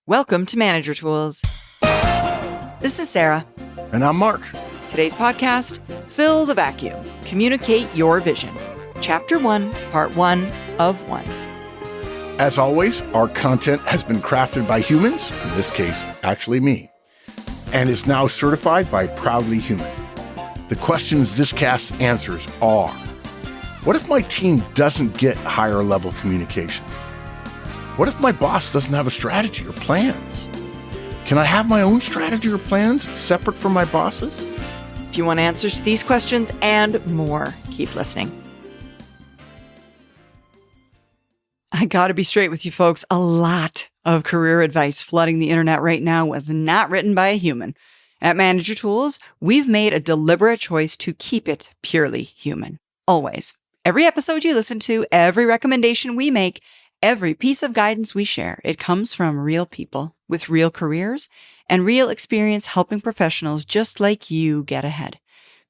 Welcome to Manager Tools. This is Sarah. And I'm Mark. Today's podcast, Fill the Vacuum, Communicate Your Vision. Chapter 1, Part 1 of 1. As always, our content has been crafted by humans, in this case, actually me, and is now certified by Proudly Human. The questions this cast answers are, what if my team doesn't get higher level communication? What if my boss doesn't have a strategy or plans? Can I have my own strategy or plans separate from my boss's? If you want answers to these questions and more, keep listening. I gotta be straight with you folks. A lot of career advice flooding the internet right now was not written by a human. At Manager Tools, we've made a deliberate choice to keep it purely human. Always. Every episode you listen to, every recommendation we make, every piece of guidance we share, it comes from real people with real careers and real experience helping professionals just like you get ahead.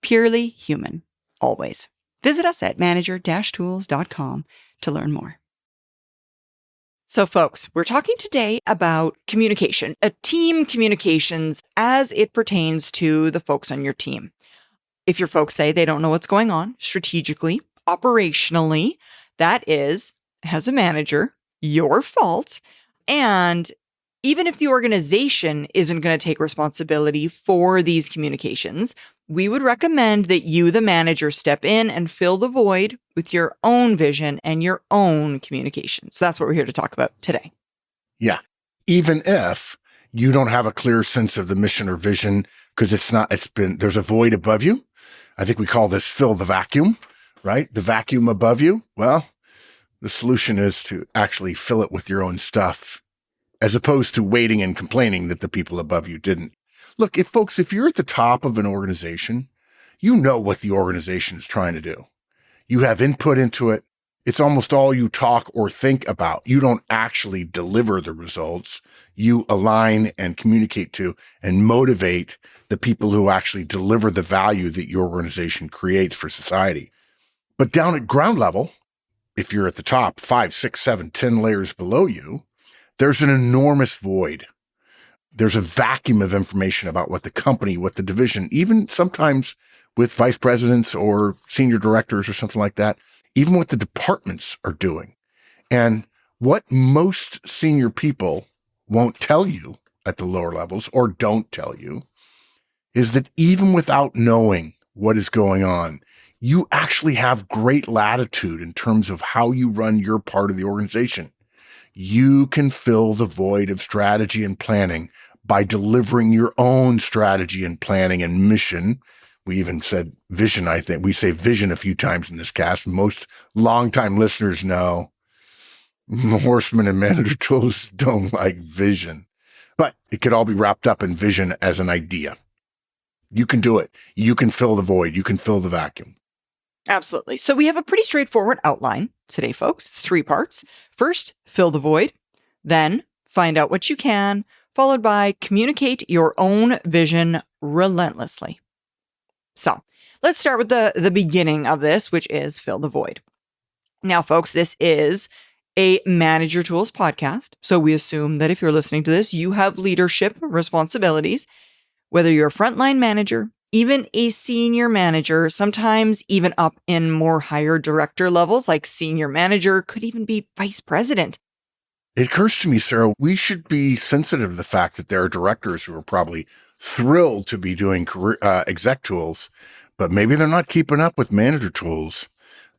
Purely human. Always. Visit us at manager-tools.com to learn more. So folks, we're talking today about communication, team communications as it pertains to the folks on your team. If your folks say they don't know what's going on strategically, operationally, that is, as a manager, your fault. And even if the organization isn't going to take responsibility for these communications, we would recommend that you, the manager, step in and fill the void with your own vision and your own communication. So that's what we're here to talk about today. Yeah. Even if you don't have a clear sense of the mission or vision, because there's a void above you. I think we call this fill the vacuum, right? The vacuum above you. Well, the solution is to actually fill it with your own stuff, as opposed to waiting and complaining that the people above you didn't. Look, if you're at the top of an organization, you know what the organization is trying to do. You have input into it. It's almost all you talk or think about. You don't actually deliver the results. You align and communicate to and motivate the people who actually deliver the value that your organization creates for society. But down at ground level, if you're at the top 5, 6, 7, 10 layers below you, there's an enormous void. There's a vacuum of information about what the company, what the division, even sometimes with vice presidents or senior directors or something like that, even what the departments are doing. And what most senior people won't tell you at the lower levels or don't tell you is that even without knowing what is going on, you actually have great latitude in terms of how you run your part of the organization. You can fill the void of strategy and planning by delivering your own strategy and planning and mission. We even said vision, I think. We say vision a few times in this cast. Most longtime listeners know Horsemen and Manager Tools don't like vision. But it could all be wrapped up in vision as an idea. You can do it. You can fill the void. You can fill the vacuum. Absolutely. So we have a pretty straightforward outline today, folks. It's 3 parts. First, fill the void. Then, find out what you can, followed by communicate your own vision relentlessly. So let's start with the beginning of this, which is fill the void. Now, folks, this is a Manager Tools podcast. So we assume that if you're listening to this, you have leadership responsibilities, whether you're a frontline manager, even a senior manager, sometimes even up in more higher director levels, like senior manager, could even be vice president. It occurs to me, Sarah, we should be sensitive to the fact that there are directors who are probably thrilled to be doing career exec tools, but maybe they're not keeping up with manager tools.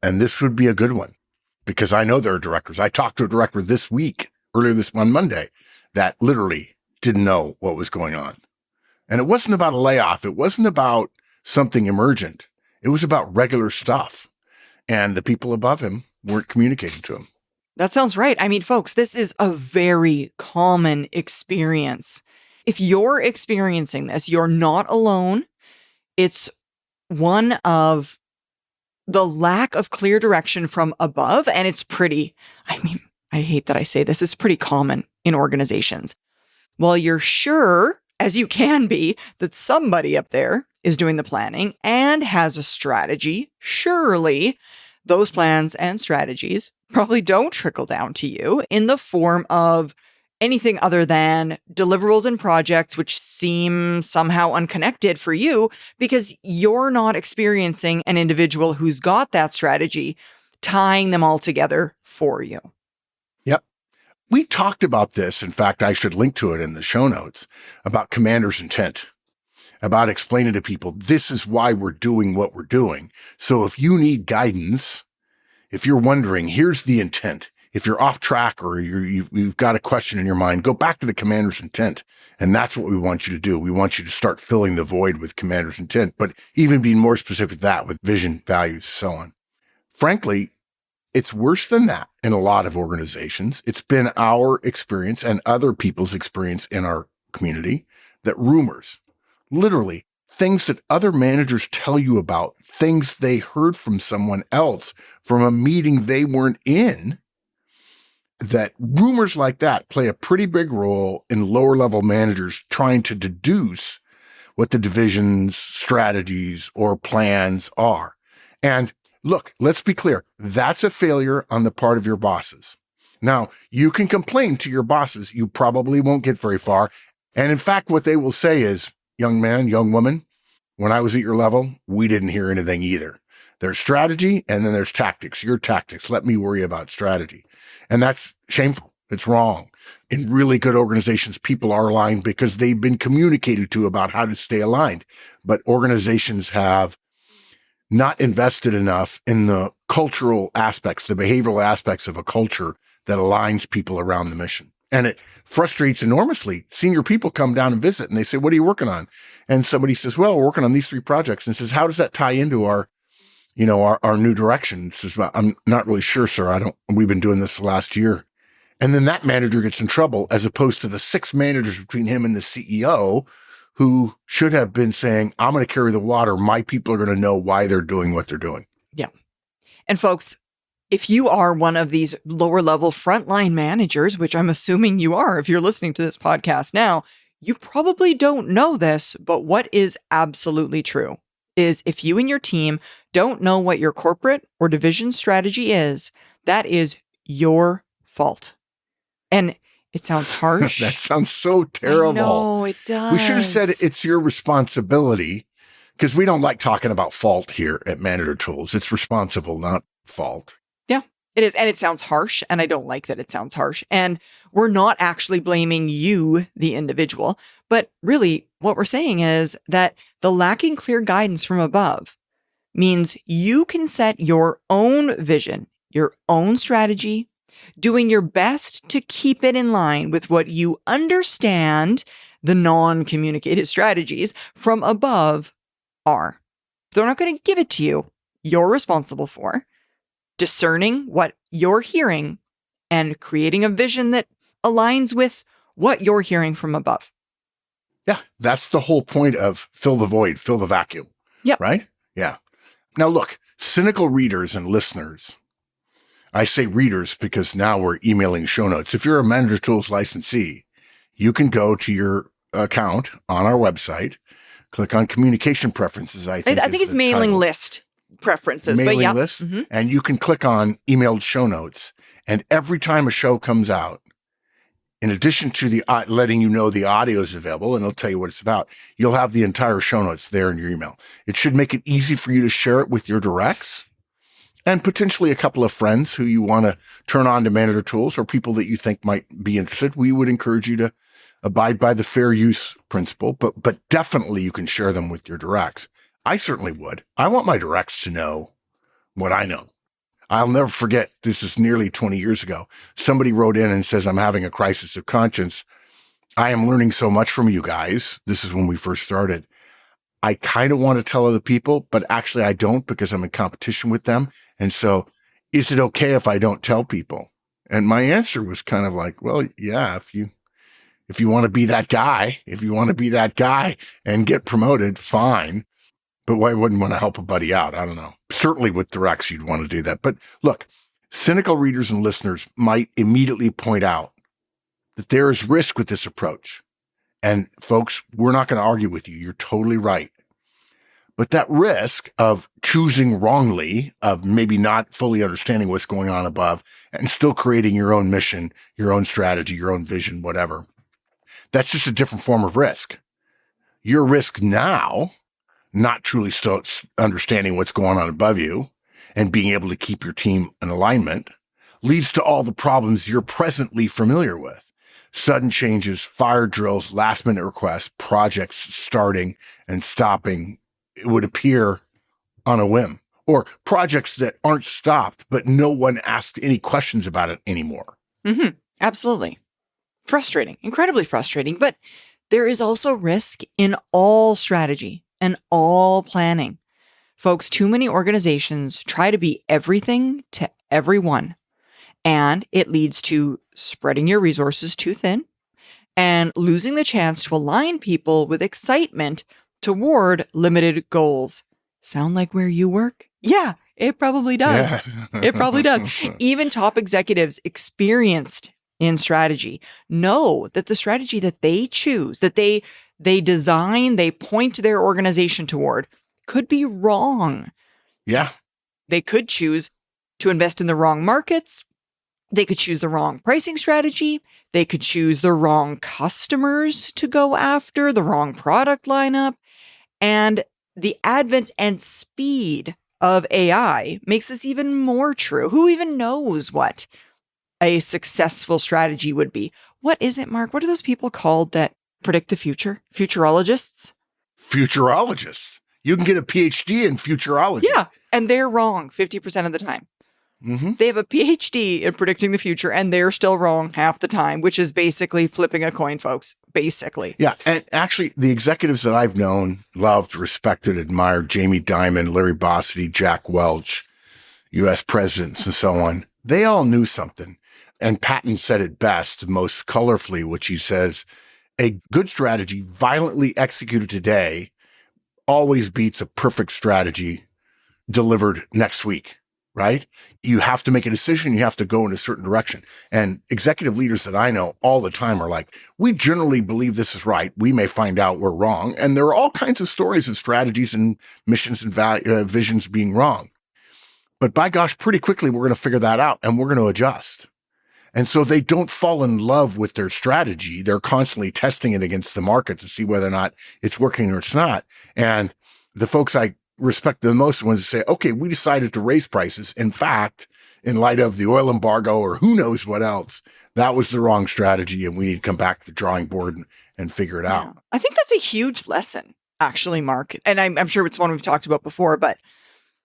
And this would be a good one, because I know there are directors. I talked to a director this week, on Monday, that literally didn't know what was going on. And it wasn't about a layoff. It wasn't about something emergent. It was about regular stuff. And the people above him weren't communicating to him. That sounds right. I mean, folks, this is a very common experience. If you're experiencing this, you're not alone. It's one of the lack of clear direction from above. And it's I hate that I say this, it's pretty common in organizations. While you're sure, as you can be, that somebody up there is doing the planning and has a strategy, surely those plans and strategies probably don't trickle down to you in the form of anything other than deliverables and projects which seem somehow unconnected for you because you're not experiencing an individual who's got that strategy tying them all together for you. Yep. We talked about this. In fact, I should link to it in the show notes about commander's intent, about explaining to people, this is why we're doing what we're doing. So if you need guidance, if you're wondering, here's the intent. If you're off track or you've got a question in your mind, go back to the commander's intent. And that's what we want you to do. We want you to start filling the void with commander's intent, but even being more specific than that with vision, values, so on. Frankly, it's worse than that in a lot of organizations. It's been our experience and other people's experience in our community that rumors, literally things that other managers tell you about, things they heard from someone else from a meeting they weren't in, that rumors like that play a pretty big role in lower level managers trying to deduce what the division's strategies or plans are. And look, let's be clear. That's a failure on the part of your bosses. Now, you can complain to your bosses. You probably won't get very far. And in fact, what they will say is, young man, young woman, when I was at your level, we didn't hear anything either. There's strategy and then there's tactics. Your tactics. Let me worry about strategy. And that's shameful. It's wrong. In really good organizations, people are aligned because they've been communicated to about how to stay aligned. But organizations have not invested enough in the cultural aspects, the behavioral aspects of a culture that aligns people around the mission. And it frustrates enormously. Senior people come down and visit and they say, what are you working on? And somebody says, well, we're working on these 3 projects. And says, how does that tie into our new direction? Says, well, I'm not really sure, sir. We've been doing this the last year. And then that manager gets in trouble as opposed to the 6 managers between him and the CEO who should have been saying, I'm going to carry the water. My people are going to know why they're doing what they're doing. Yeah. And folks, if you are one of these lower level frontline managers, which I'm assuming you are if you're listening to this podcast now, you probably don't know this, but what is absolutely true is if you and your team don't know what your corporate or division strategy is, that is your fault. And it sounds harsh. That sounds so terrible. No, it does. We should have said it's your responsibility because we don't like talking about fault here at Manager Tools. It's responsible, not fault. Yeah, it is. And it sounds harsh. And I don't like that it sounds harsh. And we're not actually blaming you, the individual. But really, what we're saying is that the lacking clear guidance from above means you can set your own vision, your own strategy, doing your best to keep it in line with what you understand the non-communicated strategies from above are. They're not going to give it to you. You're responsible for discerning what you're hearing and creating a vision that aligns with what you're hearing from above. Yeah, that's the whole point of fill the void, fill the vacuum. Yep. Right? Yeah. Now look, cynical readers and listeners, I say readers because now we're emailing show notes. If you're a Manager Tools licensee, you can go to your account on our website, click on communication preferences. I think it's mailing title. List preferences, Mailing but yeah. list, and you can click on emailed show notes. And every time a show comes out, in addition to the letting you know the audio is available, and it'll tell you what it's about, you'll have the entire show notes there in your email. It should make it easy for you to share it with your directs and potentially a couple of friends who you want to turn on to Manager Tools or people that you think might be interested. We would encourage you to abide by the fair use principle, but definitely you can share them with your directs. I certainly would. I want my directs to know what I know. I'll never forget, this is nearly 20 years ago. Somebody wrote in and says, I'm having a crisis of conscience. I am learning so much from you guys. This is when we first started. I kind of want to tell other people, but actually I don't because I'm in competition with them. And so is it okay if I don't tell people? And my answer was kind of like, well, yeah, if you want to be that guy, and get promoted, fine. But why wouldn't want to help a buddy out? I don't know. Certainly with directs, you'd want to do that. But look, cynical readers and listeners might immediately point out that there is risk with this approach. And folks, we're not going to argue with you. You're totally right. But that risk of choosing wrongly, of maybe not fully understanding what's going on above and still creating your own mission, your own strategy, your own vision, whatever, that's just a different form of risk. Your risk now, not truly still understanding what's going on above you and being able to keep your team in alignment, leads to all the problems you're presently familiar with. Sudden changes, fire drills, last minute requests, projects starting and stopping, it would appear on a whim, or projects that aren't stopped, but no one asked any questions about it anymore. Absolutely. Frustrating, incredibly frustrating. But there is also risk in all strategy and all planning. Folks, too many organizations try to be everything to everyone, and it leads to spreading your resources too thin and losing the chance to align people with excitement toward limited goals. Sound like where you work? Yeah, it probably does. Yeah. It probably does. Even top executives experienced in strategy know that the strategy that they choose, that they design, they point their organization toward, could be wrong. Yeah. They could choose to invest in the wrong markets. They could choose the wrong pricing strategy. They could choose the wrong customers to go after, the wrong product lineup. And the advent and speed of AI makes this even more true. Who even knows what a successful strategy would be? What is it, Mark? What are those people called that predict the future? Futurologists? Futurologists. You can get a PhD in futurology. Yeah. And they're wrong 50% of the time. They have a PhD in predicting the future, and they're still wrong half the time, which is basically flipping a coin, folks. Basically. Yeah. And actually, the executives that I've known, loved, respected, admired, Jamie Dimon, Larry Bossidy, Jack Welch, U.S. presidents, and so on, they all knew something. And Patton said it best, most colorfully, which he says, a good strategy violently executed today always beats a perfect strategy delivered next week. Right? You have to make a decision. You have to go in a certain direction. And executive leaders that I know all the time are like, we generally believe this is right. We may find out we're wrong. And there are all kinds of stories of strategies and missions and visions being wrong. But by gosh, pretty quickly, we're going to figure that out and we're going to adjust. And so they don't fall in love with their strategy. They're constantly testing it against the market to see whether or not it's working or it's not. And the folks I respect the most ones to say, okay, we decided to raise prices. In fact, in light of the oil embargo or who knows what else, that was the wrong strategy. And we need to come back to the drawing board and figure it out. I think that's a huge lesson, actually, Mark. And I'm sure it's one we've talked about before, but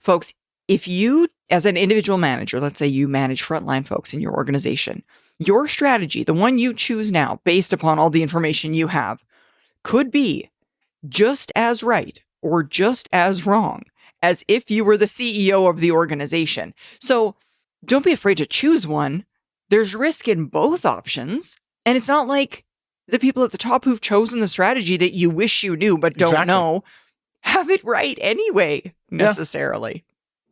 folks, if you, as an individual manager, let's say you manage frontline folks in your organization, your strategy, the one you choose now, based upon all the information you have, could be just as right or just as wrong as if you were the CEO of the organization. So don't be afraid to choose one. There's risk in both options. And it's not like the people at the top who've chosen the strategy that you wish you knew but don't know have it right anyway, necessarily.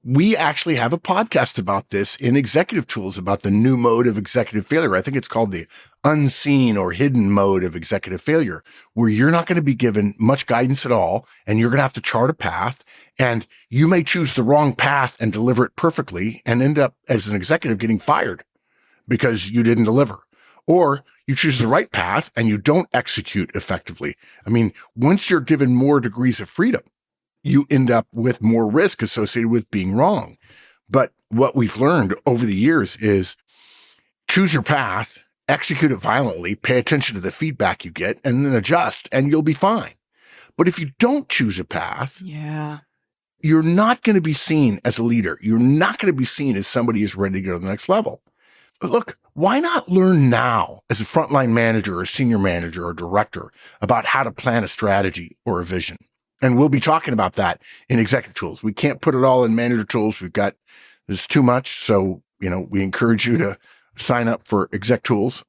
We actually have a podcast about this in Executive Tools about the new mode of executive failure. I think it's called the unseen or hidden mode of executive failure, where you're not going to be given much guidance at all, and you're going to have to chart a path, and you may choose the wrong path and deliver it perfectly and end up as an executive getting fired because you didn't deliver. Or you choose the right path and you don't execute effectively. I mean, once you're given more degrees of freedom, you end up with more risk associated with being wrong. But what we've learned over the years is choose your path, execute it violently, pay attention to the feedback you get, and then adjust, and you'll be fine. But if you don't choose a path, you're not going to be seen as a leader. You're not going to be seen as somebody who's ready to go to the next level. But look, why not learn now as a frontline manager or senior manager or director about how to plan a strategy or a vision? And we'll be talking about that in Executive Tools. We can't put it all in Manager Tools. There's too much. So, we encourage you to sign up for Exec Tools.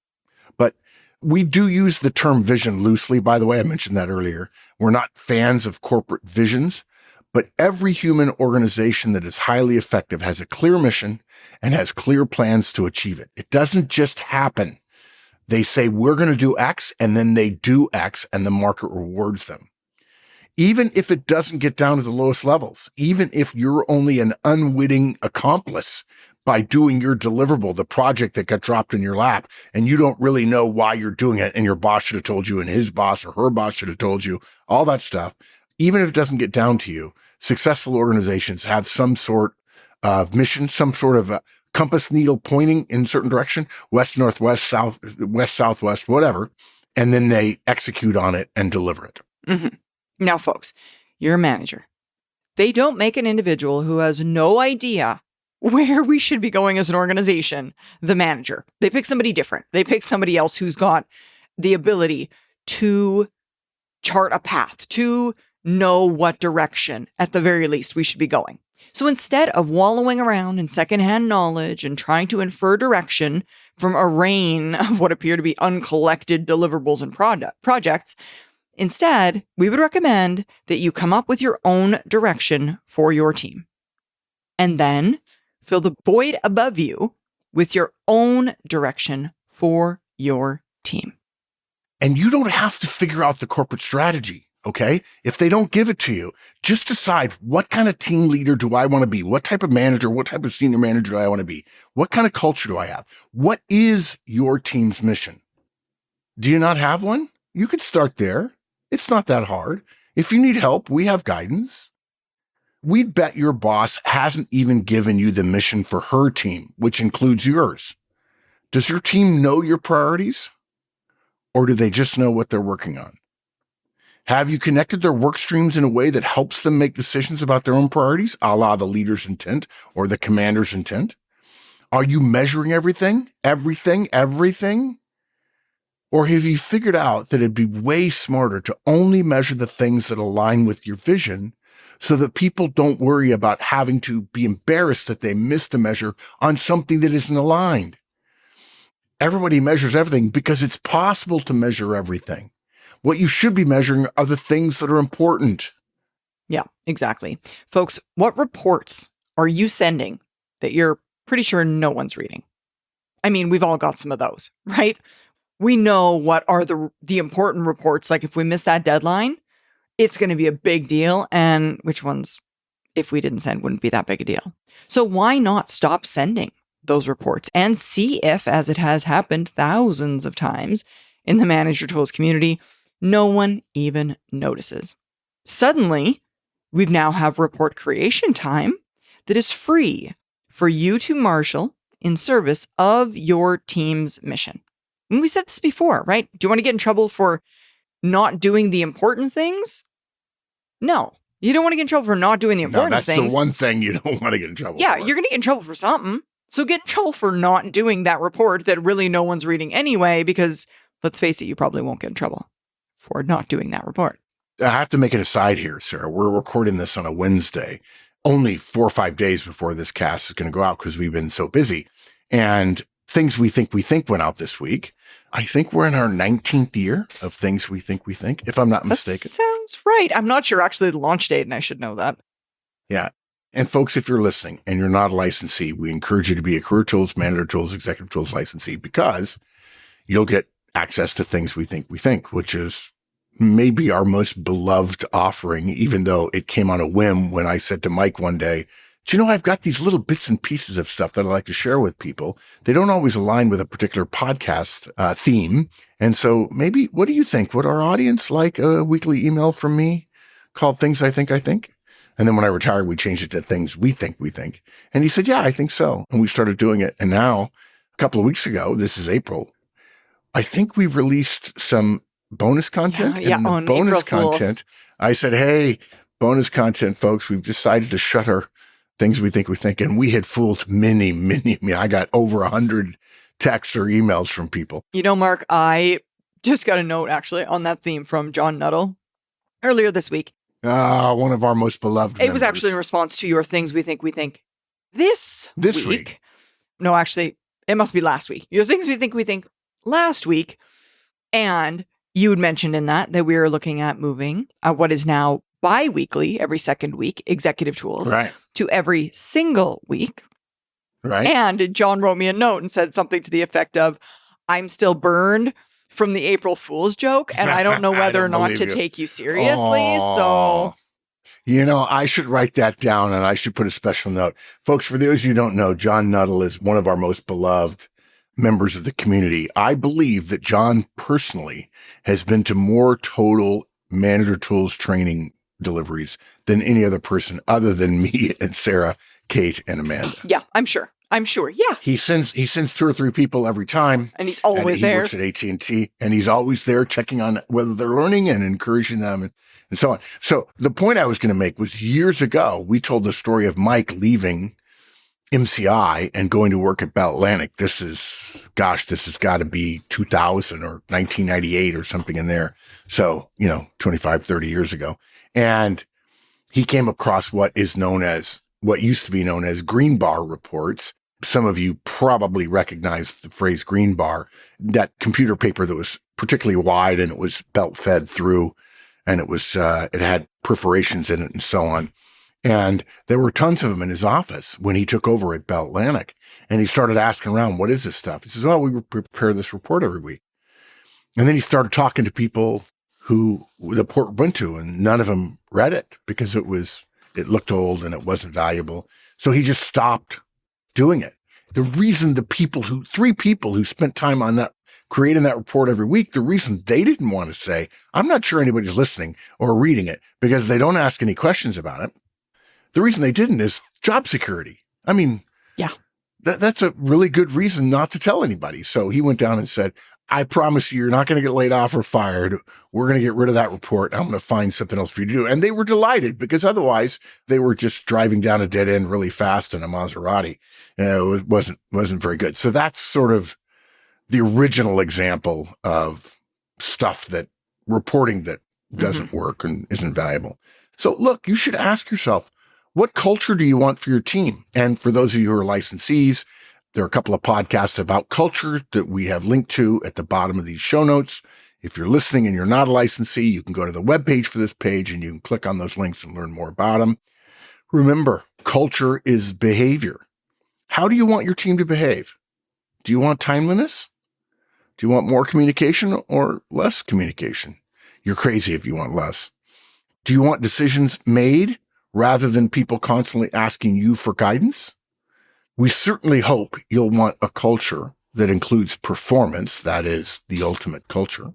But we do use the term vision loosely. By the way, I mentioned that earlier. We're not fans of corporate visions, but every human organization that is highly effective has a clear mission and has clear plans to achieve it. It doesn't just happen. They say, we're going to do X, and then they do X, and the market rewards them. even if it doesn't get down to the lowest levels, even if you're only an unwitting accomplice by doing your deliverable, the project that got dropped in your lap, and you don't really know why you're doing it, and your boss should have told you, and his boss or her boss should have told you, all that stuff, even if it doesn't get down to you, successful organizations have some sort of mission, some sort of compass needle pointing in a certain direction, west, northwest, south, west, southwest, whatever, and then they execute on it and deliver it. Mm-hmm. Now, folks, you're a manager. They don't make an individual who has no idea where we should be going as an organization the manager. They pick somebody different. They pick somebody else who's got the ability to chart a path, to know what direction, at the very least, we should be going. So instead of wallowing around in secondhand knowledge and trying to infer direction from a rain of what appear to be uncollected deliverables and projects, instead, we would recommend that you come up with your own direction for your team. And then fill the void above you with your own direction for your team. And you don't have to figure out the corporate strategy. Okay. If they don't give it to you, just decide, what kind of team leader do I want to be? What type of manager, what type of senior manager do I want to be? What kind of culture do I have? What is your team's mission? Do you not have one? You could start there. It's not that hard. If you need help, we have guidance. We'd bet your boss hasn't even given you the mission for her team, which includes yours. Does your team know your priorities? Or do they just know what they're working on? Have you connected their work streams in a way that helps them make decisions about their own priorities, a la the leader's intent or the commander's intent? Are you measuring everything? Or have you figured out that it'd be way smarter to only measure the things that align with your vision so that people don't worry about having to be embarrassed that they missed a measure on something that isn't aligned? Everybody measures everything because it's possible to measure everything. What you should be measuring are the things that are important. Yeah, exactly. Folks, what reports are you sending that you're pretty sure no one's reading? I mean, we've all got some of those, right? We know what are the important reports. Like if we miss that deadline, it's going to be a big deal. And which ones, if we didn't send, wouldn't be that big a deal. So why not stop sending those reports and see if, as it has happened thousands of times in the Manager Tools community, no one even notices. Suddenly, we now have report creation time that is free for you to marshal in service of your team's mission. And we said this before, right? Do you want to get in trouble for not doing the important things? No, you don't want to get in trouble for not doing the important things. That's the one thing you don't want to get in trouble for. Yeah, you're going to get in trouble for something. So get in trouble for not doing that report that really no one's reading anyway, because let's face it, you probably won't get in trouble for not doing that report. I have to make an aside here, Sarah. We're recording this on a Wednesday, only 4 or 5 days before this cast is going to go out because we've been so busy. And Things We Think went out this week. I think we're in our 19th year of Things We Think, if I'm not mistaken. That sounds right. I'm not sure actually the launch date, and I should know that. Yeah. And folks, if you're listening and you're not a licensee, we encourage you to be a Career Tools, Manager Tools, Executive Tools licensee, because you'll get access to Things We Think, which is maybe our most beloved offering, even though it came on a whim when I said to Mike one day, do you know, I've got these little bits and pieces of stuff that I like to share with people. They don't always align with a particular podcast theme. And so maybe, what do you think? Would our audience like a weekly email from me called Things I Think? And then when I retired, we changed it to Things We Think. And he said, yeah, I think so. And we started doing it. And now, a couple of weeks ago, this is April, I think we released some bonus content. Yeah, and in on the bonus April content, I said, hey, bonus content, folks, we've decided to shutter Things We Think. And we had fooled many. I got over 100 texts or emails from people. You know, Mark, I just got a note actually on that theme from John Nuttall earlier this week. One of our most beloved It was actually in response to your Things We Think this week. No, actually, it must be last week. Your Things We Think last week. And you had mentioned in that we are looking at moving what is now bi-weekly, every second week, Executive Tools, right, to every single week. Right. And John wrote me a note and said something to the effect of, I'm still burned from the April Fool's joke, and I don't know whether or not to take you seriously. So, I should write that down and I should put a special note. Folks, for those of you who don't know, John Nuttall is one of our most beloved members of the community. I believe that John personally has been to more total manager tools training deliveries than any other person other than me and Sarah, Kate, and Amanda. Yeah, I'm sure. Yeah. He sends 2 or 3 people every time. And he's always there. He works at AT&T and he's always there checking on whether they're learning and encouraging them and so on. So the point I was going to make was years ago, we told the story of Mike leaving MCI and going to work at Bell Atlantic. This has got to be 2000 or 1998 or something in there. So, 25, 30 years ago. And he came across what used to be known as green bar reports. Some of you probably recognize the phrase green bar, that computer paper that was particularly wide and it was belt fed through and it had perforations in it and so on. And there were tons of them in his office when he took over at Bell Atlantic. And he started asking around, what is this stuff? He says, we prepare this report every week. And then he started talking to people who the report went to, and none of them read it because it it looked old and it wasn't valuable. So he just stopped doing it. The reason 3 people who spent time on that, creating that report every week, the reason they didn't want to say, I'm not sure anybody's listening or reading it because they don't ask any questions about it. The reason they didn't is job security. I mean, yeah, that's a really good reason not to tell anybody. So he went down and said, I promise you're not going to get laid off or fired. We're going to get rid of that report. I'm going to find something else for you to do. And they were delighted because otherwise they were just driving down a dead end really fast in a Maserati. It wasn't very good. So that's sort of the original example of reporting that doesn't work and isn't valuable. So look, you should ask yourself, what culture do you want for your team? And for those of you who are licensees, there are a couple of podcasts about culture that we have linked to at the bottom of these show notes. If you're listening and you're not a licensee, you can go to the webpage for this page and you can click on those links and learn more about them. Remember, culture is behavior. How do you want your team to behave? Do you want timeliness? Do you want more communication or less communication? You're crazy if you want less. Do you want decisions made rather than people constantly asking you for guidance? We certainly hope you'll want a culture that includes performance, that is the ultimate culture.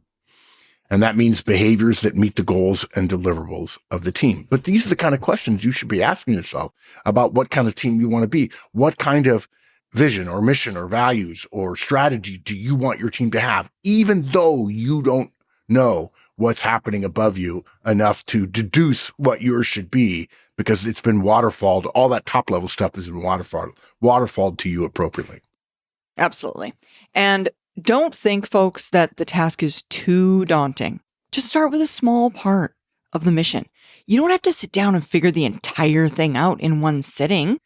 And that means behaviors that meet the goals and deliverables of the team. But these are the kind of questions you should be asking yourself about what kind of team you want to be. What kind of vision or mission or values or strategy do you want your team to have, even though you don't know what's happening above you enough to deduce what yours should be because it's been waterfalled. All that top level stuff has been waterfalled to you appropriately. Absolutely. And don't think, folks, that the task is too daunting. Just start with a small part of the mission. You don't have to sit down and figure the entire thing out in one sitting.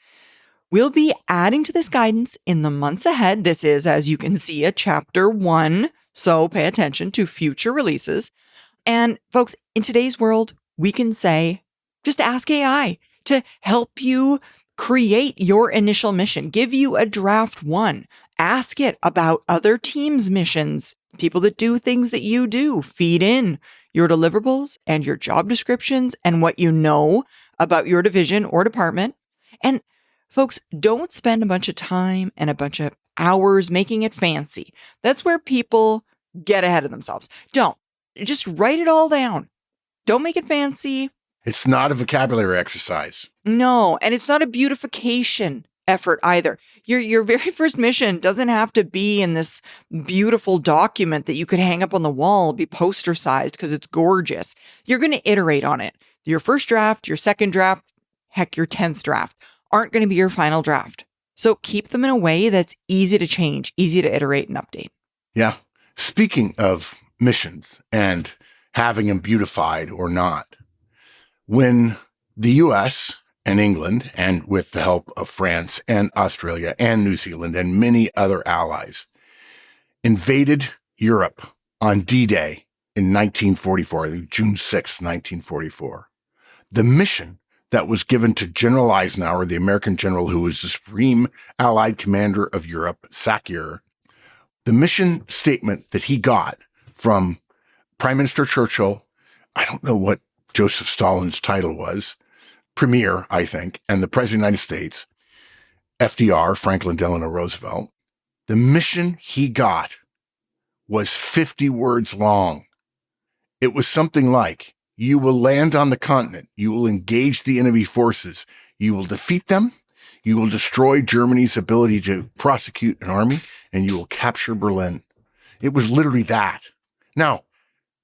We'll be adding to this guidance in the months ahead. This is, as you can see, a chapter 1. So pay attention to future releases. And folks, in today's world, we can say, just ask AI to help you create your initial mission, give you a draft 1, ask it about other teams' missions, people that do things that you do, feed in your deliverables and your job descriptions and what you know about your division or department. And folks, don't spend a bunch of time and a bunch of hours making it fancy. That's where people get ahead of themselves. Don't. Just write it all down. Don't make it fancy. It's not a vocabulary exercise. No, and it's not a beautification effort either. Your very first mission doesn't have to be in this beautiful document that you could hang up on the wall, be poster sized because it's gorgeous. You're going to iterate on it. Your first draft, your second draft, heck, your 10th draft aren't going to be your final draft. So keep them in a way that's easy to change, easy to iterate and update. Yeah. Speaking of missions and having them beautified or not, when the US and England, and with the help of France and Australia and New Zealand and many other allies, invaded Europe on D-Day in 1944, June 6, 1944, the mission that was given to General Eisenhower, the American general who was the supreme Allied commander of Europe, SACEUR, the mission statement that he got from Prime Minister Churchill, I don't know what Joseph Stalin's title was, Premier, I think, and the President of the United States, FDR, Franklin Delano Roosevelt. The mission he got was 50 words long. It was something like, you will land on the continent, you will engage the enemy forces, you will defeat them, you will destroy Germany's ability to prosecute an army, and you will capture Berlin. It was literally that. Now,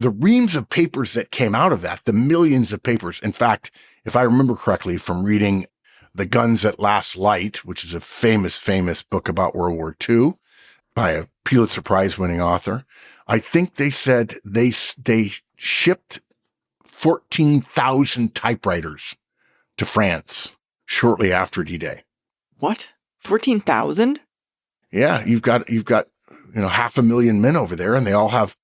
the reams of papers that came out of that, the millions of papers, in fact, if I remember correctly from reading The Guns at Last Light, which is a famous, famous book about World War II by a Pulitzer Prize winning author, I think they said they shipped 14,000 typewriters to France shortly after D-Day. What? 14,000? Yeah, you've got 500,000 men over there, and they all have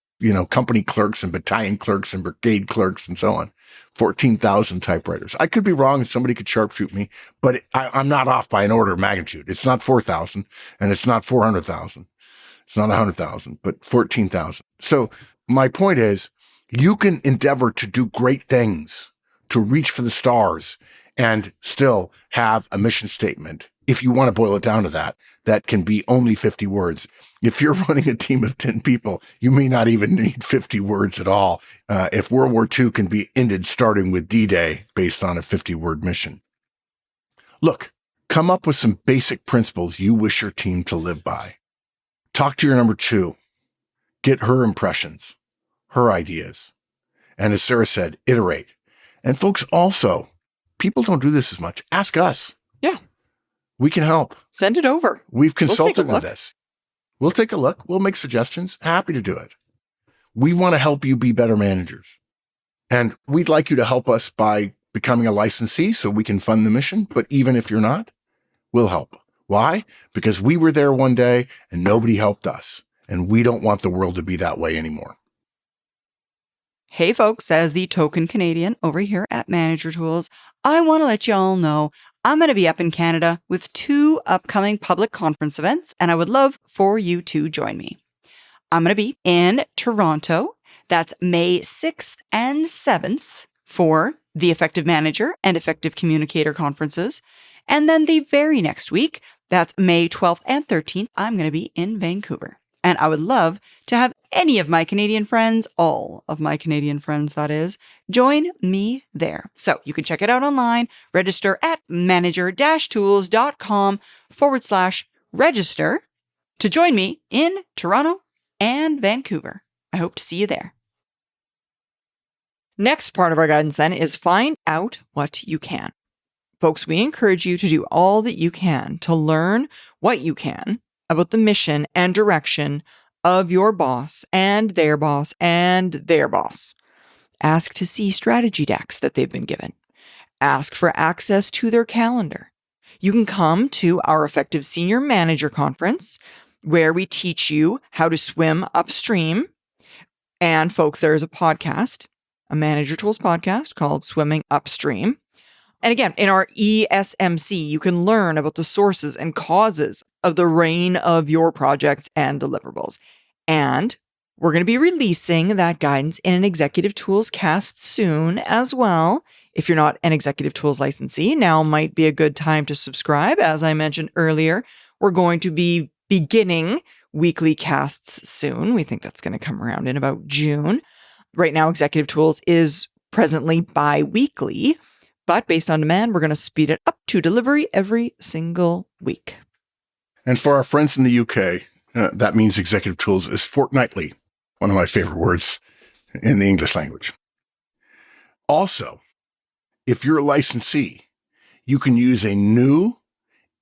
company clerks and battalion clerks and brigade clerks and so on. 14,000 typewriters. I could be wrong, and somebody could sharpshoot me, but I'm not off by an order of magnitude. It's not 4,000, and it's not 400,000. It's not 100,000, but 14,000. So my point is, you can endeavor to do great things, to reach for the stars, and still have a mission statement. If you want to boil it down to that can be only 50 words. If you're running a team of 10 people, you may not even need 50 words at all. If World War II can be ended starting with D-Day based on a 50-word mission. Look, come up with some basic principles you wish your team to live by. Talk to your number 2. Get her impressions, her ideas. And as Sarah said, iterate. And folks, also, people don't do this as much. Ask us. Yeah. We can help. Send it over. We've consulted on this. We'll take a look. We'll make suggestions. Happy to do it. We want to help you be better managers. And we'd like you to help us by becoming a licensee so we can fund the mission. But even if you're not, we'll help. Why? Because we were there one day and nobody helped us. And we don't want the world to be that way anymore. Hey folks, as the token Canadian over here at Manager Tools, I want to let you all know I'm going to be up in Canada with 2 upcoming public conference events, and I would love for you to join me. I'm going to be in Toronto. That's May 6th and 7th for the Effective Manager and Effective Communicator conferences. And then the very next week, that's May 12th and 13th, I'm going to be in Vancouver. And I would love to have any of my Canadian friends, all of my Canadian friends, that is, join me there. So you can check it out online, register at manager-tools.com/register to join me in Toronto and Vancouver. I hope to see you there. Next part of our guidance then is find out what you can. Folks, we encourage you to do all that you can to learn what you can about the mission and direction of your boss and their boss and their boss. Ask to see strategy decks that they've been given. Ask for access to their calendar. You can come to our Effective Senior Manager Conference, where we teach you how to swim upstream. And folks, there is a podcast, a Manager Tools podcast called Swimming Upstream. And again, in our ESMC, you can learn about the sources and causes of the reign of your projects and deliverables. And we're going to be releasing that guidance in an Executive Tools cast soon as well. If you're not an Executive Tools licensee, now might be a good time to subscribe. As I mentioned earlier, we're going to be beginning weekly casts soon. We think that's going to come around in about June. Right now, Executive Tools is presently bi-weekly. But based on demand, we're going to speed it up to delivery every single week. And for our friends in the UK, that means Executive Tools is fortnightly, one of my favorite words in the English language. Also, if you're a licensee, you can use a new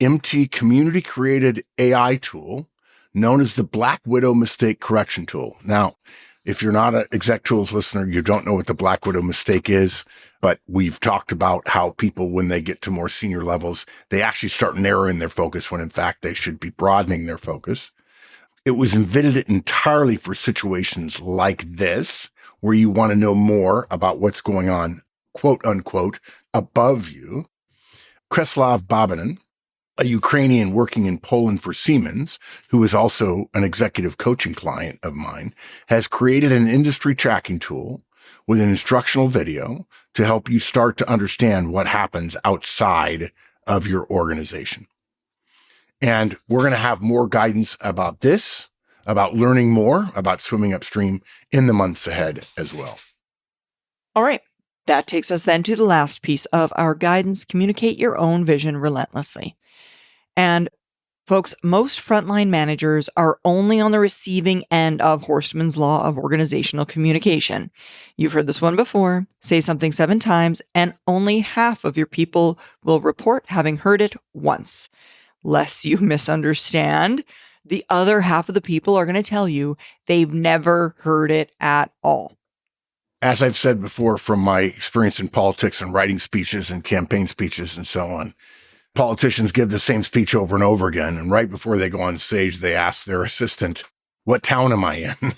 MT community-created AI tool known as the Black Widow Mistake Correction Tool. Now, if you're not an Exec Tools listener, you don't know what the Black Widow mistake is, but we've talked about how people, when they get to more senior levels, they actually start narrowing their focus when in fact they should be broadening their focus. It was invented entirely for situations like this, where you want to know more about what's going on, quote unquote, above you. Kreslav Babinin, a Ukrainian working in Poland for Siemens, who is also an executive coaching client of mine, has created an industry tracking tool with an instructional video to help you start to understand what happens outside of your organization. And we're going to have more guidance about this, about learning more about swimming upstream in the months ahead as well. All right. That takes us then to the last piece of our guidance, communicate your own vision relentlessly. And folks, most frontline managers are only on the receiving end of Horstman's law of organizational communication. You've heard this one before. Say something 7 times, and only half of your people will report having heard it once. Lest you misunderstand, the other half of the people are going to tell you they've never heard it at all. As I've said before, from my experience in politics and writing speeches and campaign speeches and so on, politicians give the same speech over and over again. And right before they go on stage, they ask their assistant, what town am I in?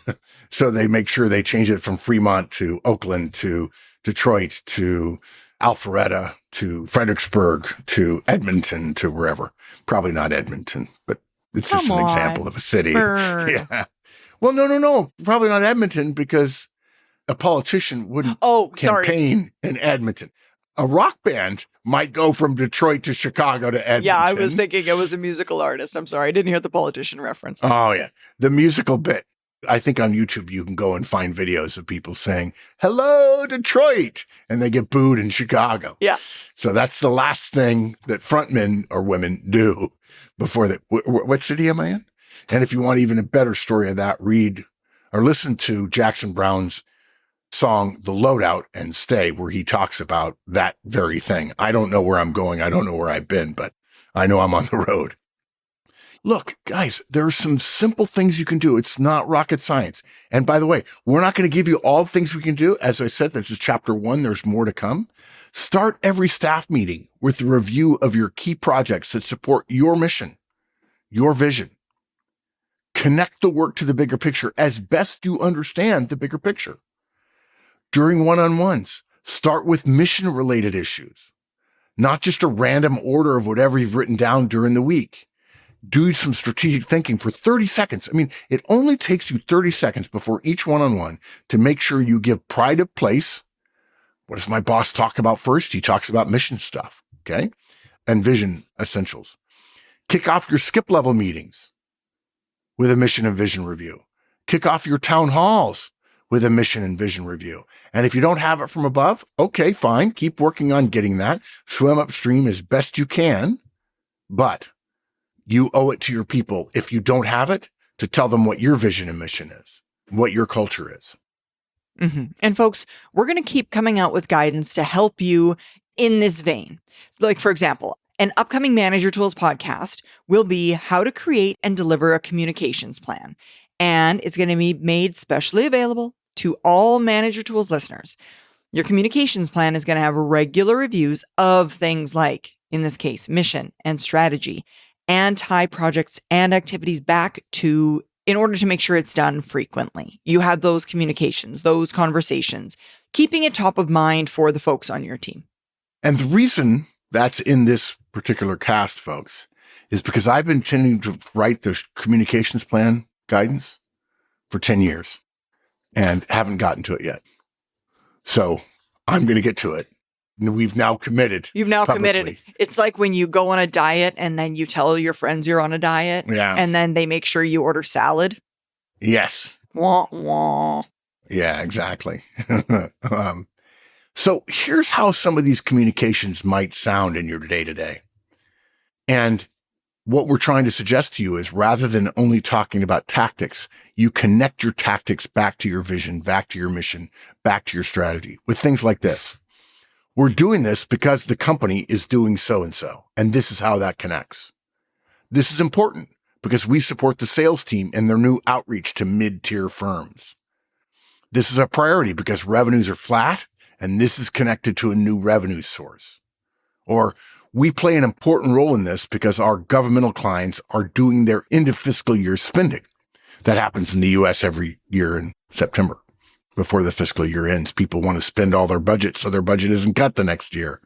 So they make sure they change it from Fremont to Oakland to Detroit to Alpharetta to Fredericksburg to Edmonton to wherever. Probably not Edmonton, but it's just an example of a city. Yeah. Well, no. Probably not Edmonton, because a politician wouldn't campaign in Edmonton. A rock band might go from Detroit to Chicago to Edmonton. Yeah, I was thinking it was a musical artist. I'm sorry. I didn't hear the politician reference. Oh, yeah. The musical bit. I think on YouTube, you can go and find videos of people saying, hello, Detroit, and they get booed in Chicago. Yeah. So that's the last thing that frontmen or women do before that. What city am I in? And if you want even a better story of that, read or listen to Jackson Browne's song, The Loadout and Stay, where he talks about that very thing. I don't know where I'm going. I don't know where I've been, but I know I'm on the road. Look, guys, there are some simple things you can do. It's not rocket science. And by the way, we're not going to give you all the things we can do. As I said, this is chapter 1. There's more to come. Start every staff meeting with a review of your key projects that support your mission, your vision. Connect the work to the bigger picture as best you understand the bigger picture. During one-on-ones, start with mission-related issues, not just a random order of whatever you've written down during the week. Do some strategic thinking for 30 seconds. I mean, it only takes you 30 seconds before each one-on-one to make sure you give pride of place. What does my boss talk about first? He talks about mission stuff, okay? And vision essentials. Kick off your skip level meetings with a mission and vision review. Kick off your town halls with a mission and vision review. And if you don't have it from above, okay, fine. Keep working on getting that. Swim upstream as best you can, but you owe it to your people, if you don't have it, to tell them what your vision and mission is, what your culture is. Mm-hmm. And folks, we're going to keep coming out with guidance to help you in this vein. Like, for example, an upcoming Manager Tools podcast will be how to create and deliver a communications plan. And it's going to be made specially available to all Manager Tools listeners. Your communications plan is going to have regular reviews of things like, in this case, mission and strategy, and tie projects and activities back to, in order to make sure it's done frequently. You have those communications, those conversations, keeping it top of mind for the folks on your team. And the reason that's in this particular cast, folks, is because I've been intending to write the communications plan guidance for 10 years and haven't gotten to it yet. So I'm going to get to it. We've now committed. You've now publicly. committed. It's like when you go on a diet and then you tell your friends you're on a diet. Yeah. And then they make sure you order salad. Yes. Wah, wah. Yeah, exactly. So here's how some of these communications might sound in your day-to-day. And what we're trying to suggest to you is, rather than only talking about tactics, you connect your tactics back to your vision, back to your mission, back to your strategy with things like this. We're doing this because the company is doing so-and-so, and this is how that connects. This is important because we support the sales team in their new outreach to mid-tier firms. This is a priority because revenues are flat, and this is connected to a new revenue source. Or we play an important role in this because our governmental clients are doing their end of fiscal year spending. That happens in the U.S. every year in September. Before the fiscal year ends, people want to spend all their budget so their budget isn't cut the next year.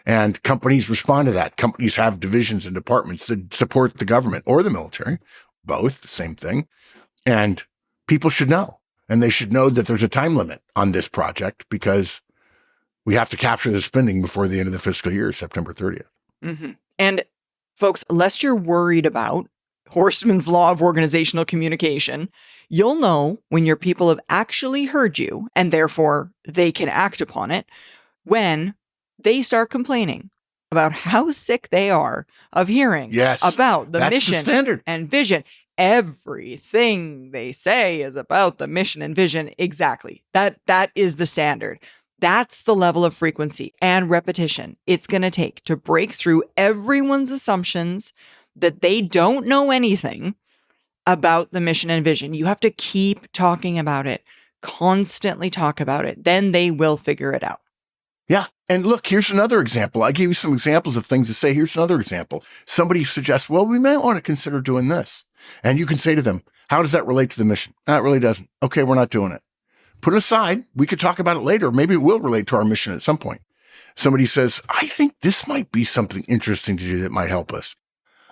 And companies respond to that. Companies have divisions and departments that support the government or the military, both the same thing. And people should know. And they should know that there's a time limit on this project because we have to capture the spending before the end of the fiscal year, September 30th. Mm-hmm. And folks, lest you're worried about Horstman's law of organizational communication, you'll know when your people have actually heard you and therefore they can act upon it when they start complaining about how sick they are of hearing about the mission and vision. Everything they say is about the mission and vision. Exactly. That is the standard. That's the level of frequency and repetition it's going to take to break through everyone's assumptions that they don't know anything about the mission and vision. You have to keep talking about it, constantly talk about it. Then they will figure it out. Yeah. And look, here's another example. I gave you some examples of things to say. Here's another example. Somebody suggests, well, we might want to consider doing this. And you can say to them, how does that relate to the mission? No, it really doesn't. Okay, we're not doing it. Put it aside. We could talk about it later. Maybe it will relate to our mission at some point. Somebody says, I think this might be something interesting to do that might help us.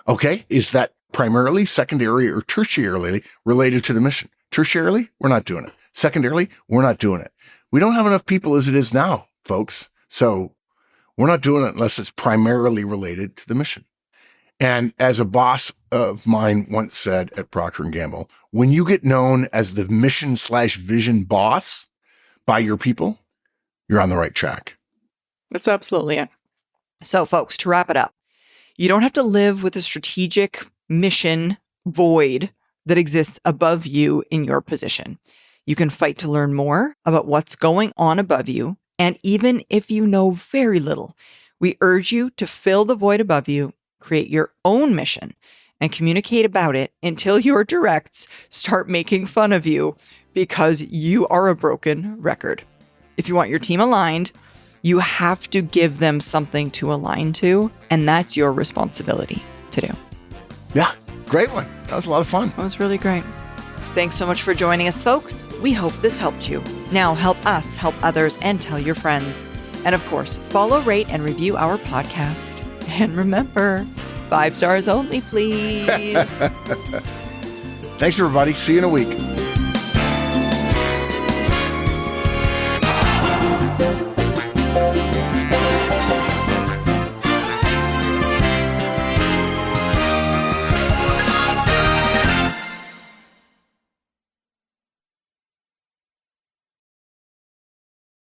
Okay, is that primarily, secondary, or tertiarily related to the mission? Tertiarily, we're not doing it. Secondarily, we're not doing it. We don't have enough people as it is now, folks. So we're not doing it unless it's primarily related to the mission. And as a boss of mine once said at Procter & Gamble, when you get known as the mission/vision boss by your people, you're on the right track. That's absolutely it. So folks, to wrap it up, you don't have to live with a strategic mission void that exists above you in your position. You can fight to learn more about what's going on above you. And even if you know very little, we urge you to fill the void above you, create your own mission, and communicate about it until your directs start making fun of you because you are a broken record. If you want your team aligned, you have to give them something to align to, and that's your responsibility to do. Yeah, great one. That was a lot of fun. That was really great. Thanks so much for joining us, folks. We hope this helped you. Now help us help others and tell your friends. And of course, follow, rate, and review our podcast. And remember, 5 stars only, please. Thanks, everybody. See you in a week.